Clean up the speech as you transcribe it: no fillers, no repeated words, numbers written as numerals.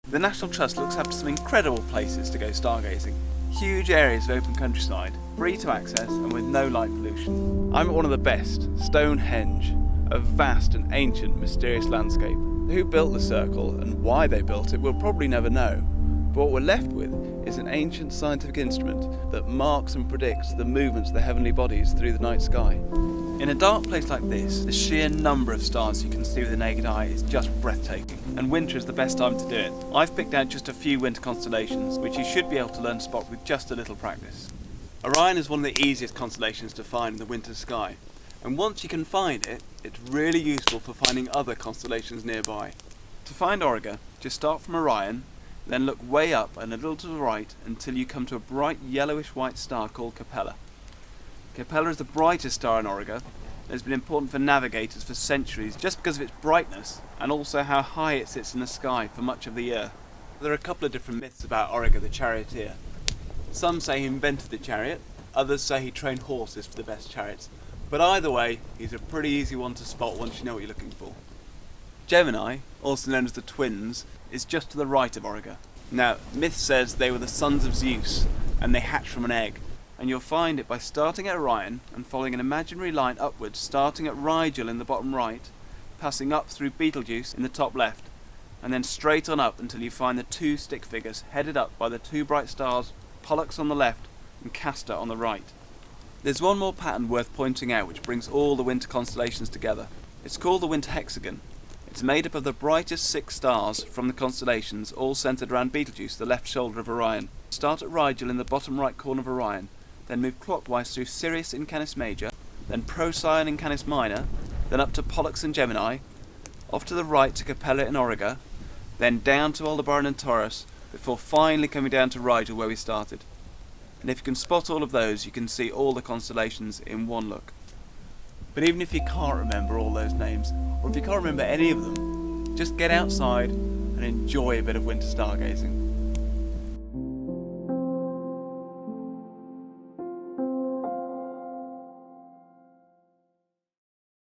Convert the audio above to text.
The National Trust looks after some incredible places to go stargazing. Huge areas of open countryside, free to access and with no light pollution. I'm at one of the best, Stonehenge, a vast and ancient mysterious landscape. Who built the circle and why they built it we'll probably never know, but what we're left with is an ancient scientific instrument that marks and predicts the movements of the heavenly bodies through the night sky. In a dark place like this, the sheer number of stars you can see with the naked eye is just breathtaking, and winter is the best time to do it. I've picked out just a few winter constellations, which you should be able to learn to spot with just a little practice. Orion is one of the easiest constellations to find in the winter sky, and once you can find it, it's really useful for finding other constellations nearby. To find Orion, just start from Orion, then look way up and a little to the right until you come to a bright yellowish-white star called Capella. Capella is the brightest star in Orion. It's been important for navigators for centuries just because of its brightness and also how high it sits in the sky for much of the year. There are a couple of different myths about Orion the charioteer. Some say he invented the chariot, others say he trained horses for the best chariots, but either way, he's a pretty easy one to spot once you know what you're looking for. Gemini, also known as the twins, is just to the right of Orion. Now, myth says they were the sons of Zeus and they hatched from an egg. And you'll find it by starting at Orion and following an imaginary line upwards, starting at Rigel in the bottom right, passing up through Betelgeuse in the top left, and then straight on up until you find the two stick figures headed up by the two bright stars, Pollux on the left and Castor on the right. There's one more pattern worth pointing out which brings all the winter constellations together. It's called the Winter Hexagon. It's made up of the brightest 6 stars from the constellations, all centred around Betelgeuse, the left shoulder of Orion. Start at Rigel in the bottom right corner of Orion, then move clockwise through Sirius in Canis Major, then Procyon in Canis Minor, then up to Pollux and Gemini, off to the right to Capella in Orion, then down to Aldebaran and Taurus, before finally coming down to Rigel where we started. And if you can spot all of those, you can see all the constellations in one look. But even if you can't remember all those names, or if you can't remember any of them, just get outside and enjoy a bit of winter stargazing.